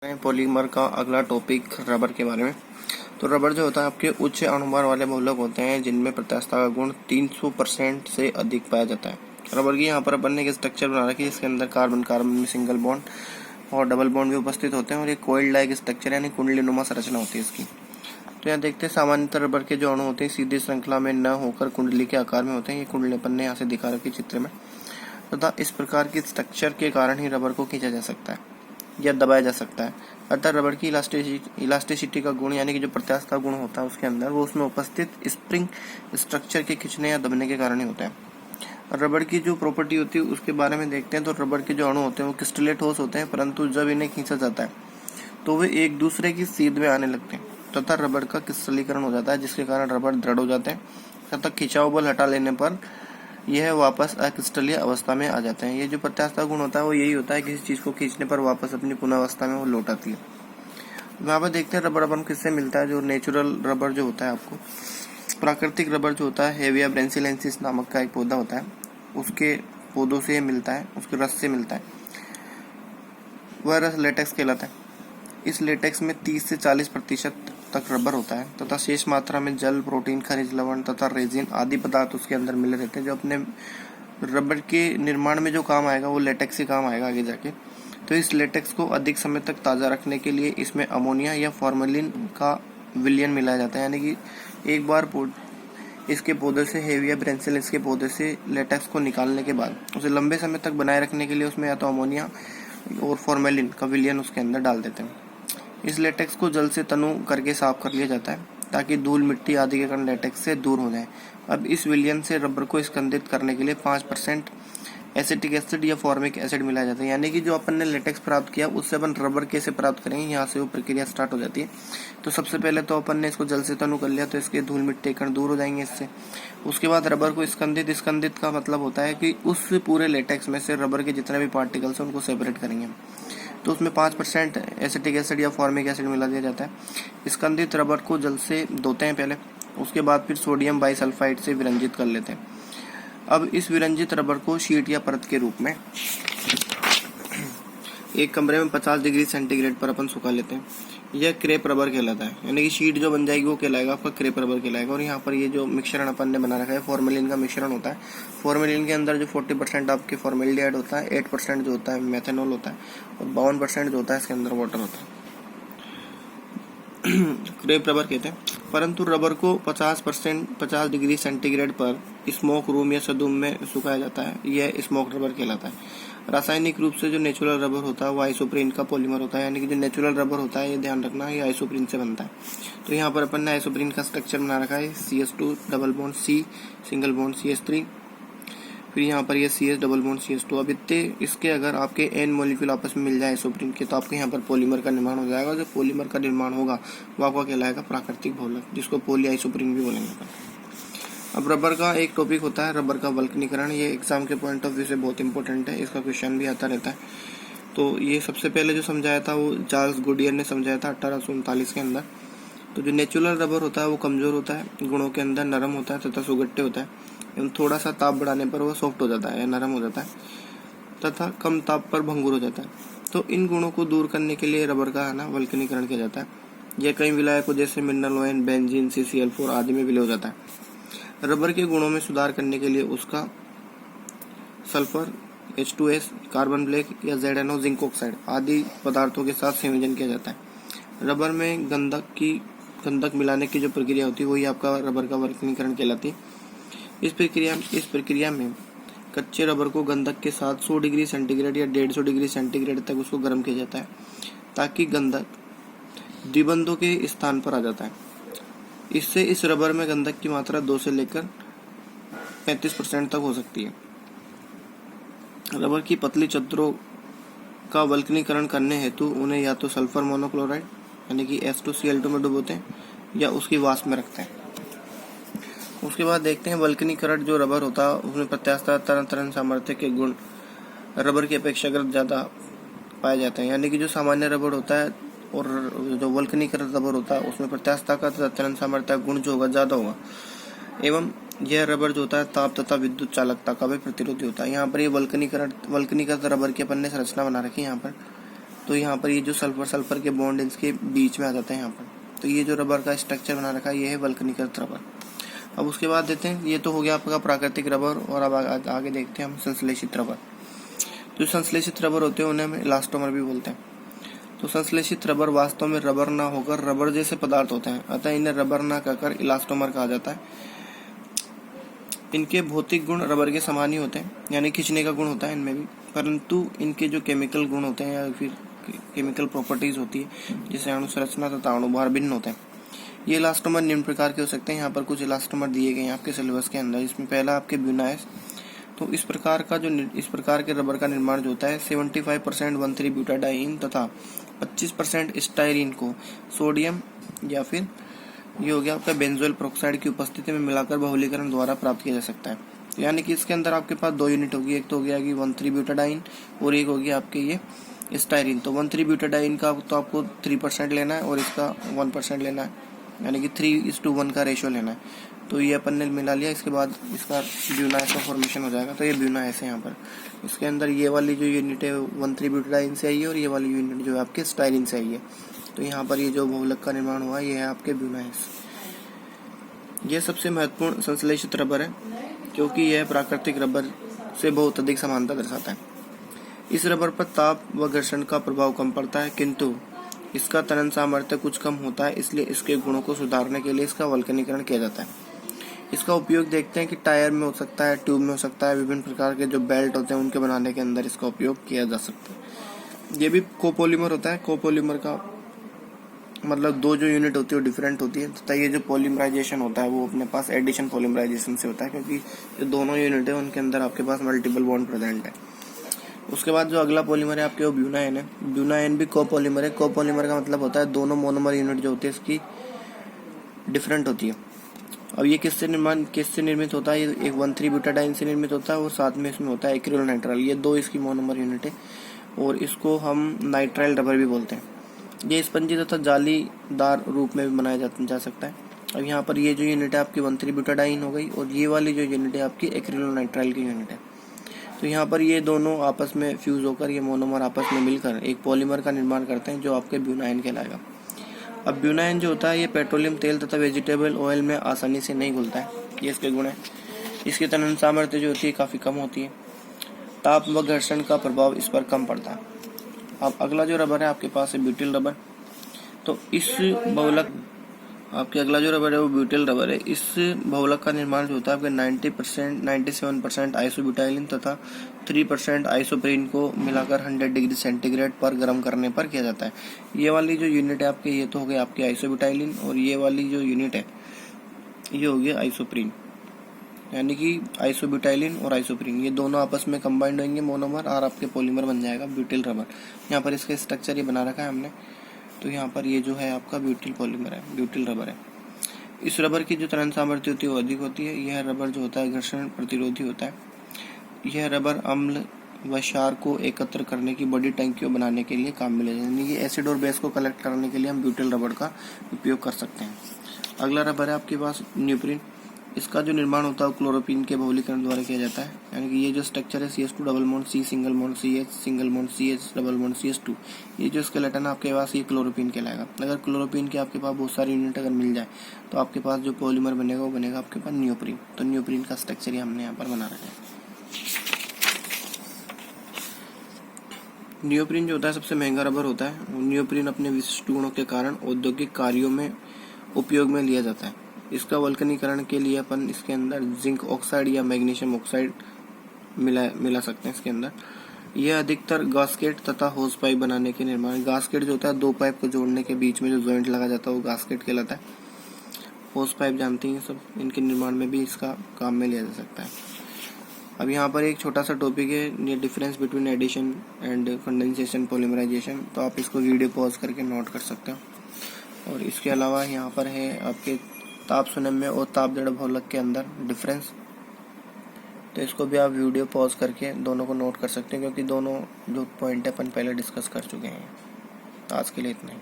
Polymer का अगला topic rubber के बारे में। तो रबर जो होता है आपके उच्च अणुभार वाले बहुलक होते हैं जिनमें प्रत्यास्थता का गुण 300% से अधिक पाया जाता है। रबर की यहाँ पर अपन ने एक स्ट्रक्चर बना रखी है इसके अंदर कार्बन कार्बन में सिंगल बॉन्ड और डबल बॉन्ड भी उपस्थित होते हैं और ये कोइल लाइक स्ट्रक्चर यानी कुंडली नुमा संरचना होती है इसकी। तो यहाँ देखते हैं सामान्यतः रबर के जो अणु होते हैं सीधी श्रृंखला में न होकर कुंडली के आकार में होते हैं। ये कुंडली अपन ने यहाँ से दिखा रखी चित्र में तथा इस प्रकार की स्ट्रक्चर के कारण ही रबर को खींचा जा सकता है या दबाया जा सकता है। अतः रबर की इलास्टिसिटी का गुण यानी कि जो प्रत्यास्थता गुण होता है उसके अंदर वो उसमें उपस्थित स्प्रिंग स्ट्रक्चर के खींचने या दबने के कारण ही होता है। रबर की जो प्रॉपर्टी होती है उसके बारे में देखते हैं। तो रबर के जो अणु होते हैं वो क्रिस्टलीय ठोस होते हैं, परंतु जब इन्हें खींचा जाता है तो वे एक दूसरे की सीध में आने लगते हैं तथा रबर का क्रिस्टलीकरण हो जाता है, जिसके कारण रबर दृढ़ हो जाते हैं तथा खिंचाव बल हटा लेने पर यह वापस अक्रिस्टलीय अवस्था में आ जाते हैं। ये जो प्रत्यास्थता गुण होता है वो यही होता है, किसी चीज को खींचने पर वापस अपनी पुनः अवस्था में वो लौट आती है। यहाँ पर देखते हैं रबर अपन किससे मिलता है। जो नेचुरल रबर जो होता है आपको प्राकृतिक रबर जो होता है हेविया ब्रेंसिलेंसिस नामक का एक पौधा होता है, उसके पौधों से मिलता है, उसके रस से मिलता है। वह रस लेटेक्स कहलाता है। इस लेटेक्स में 30 से 40% तक रबर होता है तथा शेष मात्रा में जल, प्रोटीन, खनिज लवण तथा रेजिन आदि पदार्थ उसके अंदर मिले रहते हैं जो अपने रबर के निर्माण में जो काम आएगा वो लेटेक्स से काम आएगा आगे जाके। तो इस लेटेक्स को अधिक समय तक ताज़ा रखने के लिए इसमें अमोनिया या फॉर्मेलिन का विलयन मिलाया जाता है, यानी कि एक बार इसके पौधे से हेविया ब्रेंसिलिस के पौधे से लेटेक्स को निकालने के बाद उसे लंबे समय तक बनाए रखने के लिए उसमें या तो अमोनिया और फॉर्मेलिन का विलयन उसके अंदर डाल देते हैं। इस लेटेक्स को जल से तनु करके साफ कर लिया जाता है ताकि धूल, मिट्टी आदि के कण लेटेक्स से दूर हो जाए। अब इस विलयन से रबर को स्कंदित करने के लिए 5% एसिटिक एसिड या फॉर्मिक एसिड मिलाया जाता है, यानी कि जो अपन ने लेटेक्स प्राप्त किया उससे अपन रबर कैसे प्राप्त करेंगे, यहाँ से वो प्रक्रिया स्टार्ट हो जाती है। तो सबसे पहले तो अपन ने इसको जल से तनु कर लिया तो इसके धूल, मिट्टी, कण दूर हो जाएंगे इससे। उसके बाद रबर को स्कंदित का मतलब होता है कि उस पूरे लेटेक्स में से रबर के जितने भी पार्टिकल्स हैं उनको सेपरेट करेंगे। तो उसमें 5% एसिटिक एसिड या फॉर्मिक एसिड मिला दिया जाता है। स्कंदित रबर को जल से धोते हैं पहले, उसके बाद फिर सोडियम बाइसल्फाइड से विरंजित कर लेते हैं। अब इस विरंजित रबर को शीट या परत के रूप में एक कमरे में 50 डिग्री सेंटीग्रेड पर अपन सुखा लेते हैं। यह क्रेप रबर कहलाता है, यानी कि शीट जो बन जाएगी वो कहलाएगा आपका क्रेप रबर कहलाएगा। और यहाँ पर ये जो मिश्रण अपन ने बना रखा है फॉर्मेलिन का मिश्रण होता है। फॉर्मेलिन के अंदर जो 40% आपके फॉर्मेल्डिहाइड होता है, 8% जो होता है मेथनॉल होता है और 52% जो होता है इसके अंदर वाटर होता है। क्रेप रबर कहते हैं। परंतु रबर को 50 डिग्री सेंटीग्रेड पर स्मोक रूम या सदूम में सुखाया जाता है, यह स्मोक रबर कहलाता है। रासायनिक रूप से जो नेचुरल रबर होता है वो आइसोप्रीन का पॉलीमर होता है, यानी कि जो नेचुरल रबर होता है ये ध्यान रखना ये आइसोप्रीन से बनता है। तो यहाँ पर अपन ने आइसोप्रीन का स्ट्रक्चर बना रखा है CH2 double bond C single bond CH3, फिर यहाँ पर ये CS डबल बॉन्ड CH2। अब इतने इसके अगर आपके N मॉलिक्यूल आपस में मिल जाए आइसोप्रीन के तो आपके यहाँ पर पॉलीमर का निर्माण हो जाएगा। जो पॉलीमर का निर्माण होगा वो आपका कहलाएगा प्राकृतिक बहुलक, जिसको पॉली आइसोप्रीन भी बोलेंगे। अब रबर का एक टॉपिक होता है रबर का वल्कनीकरण। ये एग्जाम के पॉइंट ऑफ व्यू से बहुत इंपॉर्टेंट है, इसका क्वेश्चन भी आता रहता है। तो ये सबसे पहले जो समझाया था वो चार्ल्स गुडियर ने समझाया था 1839 के अंदर। तो जो नेचुरल रबर होता है वो कमजोर होता है, गुणों के अंदर नरम होता है तथा सुगट्टे होता है एवं थोड़ा सा ताप बढ़ाने पर वो सॉफ्ट हो जाता है या नरम हो जाता है तथा कम ताप पर भंगुर हो जाता है। तो इन गुणों को दूर करने के लिए रबर का वल्कनीकरण किया जाता है। यह कई विलायकों जैसे मिनरल ऑयल, बेंजीन, CCl4 आदि में विलय हो जाता है। रबर के गुणों में सुधार करने के लिए उसका सल्फर, H2S, कार्बन ब्लैक या ZNO, जिंक ऑक्साइड आदि पदार्थों के साथ संयोजन किया जाता है। रबर में गंधक मिलाने की जो प्रक्रिया होती है वही आपका रबर का वल्कनीकरण कहलाती है। इस प्रक्रिया में कच्चे रबर को गंधक के साथ 100 डिग्री सेंटीग्रेड या 150 डिग्री सेंटीग्रेड तक उसको गर्म किया जाता है ताकि गंधक द्विबंधों के स्थान पर आ जाता है। इससे इस रबर में गंधक की मात्रा 2 से लेकर 35% तक हो सकती है। रबर की पतली चद्दरों का वल्कनीकरण करने हेतु उन्हें या तो सल्फर मोनोक्लोराइड यानी कि H2Cl2 में डुबोते हैं या उसकी वाष्प में रखते हैं। उसके बाद देखते हैं वल्कनीकरण जो रबर होता है उसमें प्रत्यास्थता तरन सामर्थ्य के गुण रबर की अपेक्षाकृत ज्यादा पाए जाते हैं, यानी कि जो सामान्य रबर होता है और जो वल्कनीकरण रबर होता है उसमें प्रत्यास्थता का तथा तरन सामर्थ्य गुण जो होगा ज्यादा होगा एवं यह रबर जो होता है ताप तथा विद्युत चालकता का भी प्रतिरोधी होता है। यहाँ पर ये वल्कनीकृत रबर की अपन ने संरचना बना रखी है यहाँ पर। तो यहाँ पर ये जो सल्फर सल्फर के बॉन्ड इसके बीच में आ जाते हैं यहाँ पर। तो ये जो रबर का स्ट्रक्चर बना रखा है ये है वल्कनीकृत रबर। अब उसके बाद देते हैं, ये तो हो गया आपका प्राकृतिक रबर, और अब आगे देखते हैं हम संश्लेषित रबर। जो संश्लेषित रबर होते हैं उन्हें हम इलास्टोमर भी बोलते हैं। तो संश्लेषित रबर वास्तव में रबर ना होकर रबर जैसे पदार्थ होते हैं, अतः इन्हें रबर ना कहकर इलास्टोमर कहा जाता है। इनके भौतिक गुण रबर के समान ही होते हैं, यानी खींचने का गुण होता है इनमें भी, परंतु इनके जो केमिकल गुण होते हैं या फिर केमिकल प्रॉपर्टीज होती है जैसे अणु संरचना तथा अणुभार भिन्न होते हैं। ये इलास्टोमर निम्न प्रकार के हो सकते हैं। यहाँ पर कुछ इलास्टोमर दिए गए हैं आपके सिलेबस के अंदर। इसमें पहला आपके ब्यूनाइस। तो इस प्रकार के रबर का निर्माण जो होता है 75% 1,3-ब्यूटाडाइन तथा 25% स्टाइरीन को सोडियम या फिर ये हो गया आपका बेंजोइल पेरोक्साइड की उपस्थिति में मिलाकर बहुलीकरण द्वारा प्राप्त किया जा सकता है। यानी कि इसके अंदर आपके पास 2 यूनिट होगी, एक तो हो गया कि 1,3-ब्यूटाडाइन और एक हो गया आपके ये स्टाइरीन। तो 1,3-ब्यूटाडाइन का तो आपको 3% लेना है और इसका 1% लेना है, यानी कि 3:1 का रेशियो लेना है। तो ये अपन ने मिला लिया, इसके बाद इसका ब्यूनाइस का फॉर्मेशन हो जाएगा। तो ये ब्यूनाइस है यहाँ पर। इसके अंदर ये वाली जो यूनिट है 1,3-ब्यूटाडाइन से आई है और ये वाली यूनिट जो है आपके स्टाइरीन से आई है। तो यहाँ पर ये जो बहुलक का निर्माण हुआ ये है आपके ब्यूनाइस। ये सबसे महत्वपूर्ण संश्लेषित रबर है क्योंकि यह प्राकृतिक रबर से बहुत अधिक समानता दर्शाता है। इस रबर पर ताप व घर्षण का प्रभाव कम पड़ता है, किंतु इसका तनन सामर्थ्य कुछ कम होता है, इसलिए इसके गुणों को सुधारने के लिए इसका वल्कनीकरण किया जाता है। इसका उपयोग देखते हैं कि टायर में हो सकता है, ट्यूब में हो सकता है, विभिन्न प्रकार के जो बेल्ट होते हैं उनके बनाने के अंदर इसका उपयोग किया जा सकता है। ये भी कोपोलीमर होता है। कोपोलीमर का मतलब 2 जो यूनिट होती है वो डिफरेंट होती है तथा ये जो पॉलीमराइजेशन होता है वो अपने पास एडिशन पॉलीमराइजेशन से होता है, क्योंकि जो दोनों यूनिट है उनके अंदर आपके पास मल्टीपल बॉन्ड प्रेजेंट है। उसके बाद जो अगला पॉलीमर है आपके वो ब्यूनाइन है। ब्यूनाइन भी कोपॉलीमर है। कोपॉलीमर का मतलब होता है दोनों मोनोमर यूनिट जो होती है इसकी डिफरेंट होती है। अब ये किससे निर्मित होता है? ये एक 1,3-ब्यूटाडाइन से निर्मित होता है और साथ में इसमें होता है एक्रिलोनाइट्राइल। ये 2 इसकी मोनोमर यूनिट है और इसको हम नाइट्राइल रबर भी बोलते हैं। ये स्पंजी तथा जालीदार रूप में भी बनाया जा सकता है। अब यहाँ पर ये जो यूनिट है आपकी 1,3-ब्यूटाडाइन हो गई और ये वाली जो यूनिट है आपकी एक्रिलोनाइट्राइल की यूनिट है। तो यहाँ पर ये दोनों आपस में फ्यूज होकर ये मोनोमर आपस में मिलकर एक पॉलीमर का निर्माण करते हैं जो आपके ब्यूनाइन कहलाएगा। अब ब्यूनाइन जो होता है ये पेट्रोलियम तेल तथा वेजिटेबल ऑयल में आसानी से नहीं घुलता है, ये इसके गुण है। इसकी तनन सामर्थ्य जो होती है काफ़ी कम होती है। ताप व घर्षण का प्रभाव इस पर कम पड़ता है। अब अगला जो रबर है आपके पास है ब्यूटिल रबर। तो इस बहुलक आपके अगला जो रबर है वो ब्यूटिल रबर है। इस बहुलक का निर्माण जो होता है आपके 97% आइसोब्यूटाइलिन तथा 3% आइसोप्रीन को मिलाकर 100 डिग्री सेंटीग्रेड पर गर्म करने पर किया जाता है। ये वाली जो यूनिट है आपके ये तो हो गया आपकी आइसोब्यूटाइलिन और ये वाली जो यूनिट है ये हो गया आइसोप्रीन, यानी कि आइसोब्यूटाइलिन और आइसोप्रीन ये दोनों आपस में कंबाइंड होंगे मोनोमर और आपके पॉलीमर बन जाएगा ब्यूटिल रबर। यहाँ पर इसका स्ट्रक्चर ये बना रखा है हमने। तो यहाँ पर ये जो है आपका ब्यूटिल पॉलीमर है, ब्यूटिल रबर है। इस रबर की जो तनन सामर्थ्य होती है वो अधिक होती है। यह रबर जो होता है घर्षण प्रतिरोधी होता है। यह रबर अम्ल व क्षार को एकत्र करने की बड़ी टंकियों बनाने के लिए काम में ले जाता है, यानी कि एसिड और बेस को कलेक्ट करने के लिए हम ब्यूटिल रबर का उपयोग कर सकते हैं। अगला रबर है आपके पास न्यूप्रीन। इसका जो निर्माण होता है क्लोरोपीन के बहुलीकरण द्वारा किया जाता है, यानी कि ये जो स्ट्रक्चर है CH2 double bond C single bond CH single bond CH double bond CH2, ये जो स्केलेटन आपके पास ये क्लोरोपीन कहलाएगा। अगर क्लोरोपीन के आपके पास बहुत सारी यूनिट अगर मिल जाए तो आपके पास जो पॉलीमर बनेगा वो बनेगा आपके पास न्यूप्रीन। तो न्यूप्रीन का स्ट्रक्चर ही हमने यहाँ पर बना रखा है। न्यूप्रीन जो होता है सबसे महंगा रबर होता है। न्यूप्रीन अपने विशिष्ट गुणों के कारण औद्योगिक कार्यों में उपयोग में लिया जाता है। इसका के लिए अपन इसके अंदर जिंक ऑक्साइड या मैग्नीशियम ऑक्साइड मिला सकते हैं इसके अंदर। यह अधिकतर गास्केट तथा होस पाइप बनाने के निर्माण। गास्केट जो होता है 2 पाइप को जोड़ने के बीच में जो जॉइंट लगा जाता है वो गास्केट कहलाता है। होस पाइप जानती हैं सब, इनके निर्माण में भी इसका काम में लिया जा सकता है। अब यहाँ पर एक छोटा सा टॉपिक है, ये difference between addition and condensation polymerization. तो आप इसको वीडियो पॉज करके नोट कर सकते हो। और इसके अलावा यहाँ पर है आपके ताप सुनम्य और ताप जड़ बहुलक के अंदर डिफरेंस। तो इसको भी आप वीडियो पॉज करके दोनों को नोट कर सकते हैं, क्योंकि दोनों जो पॉइंट है अपन पहले डिस्कस कर चुके हैं। आज के लिए इतना ही।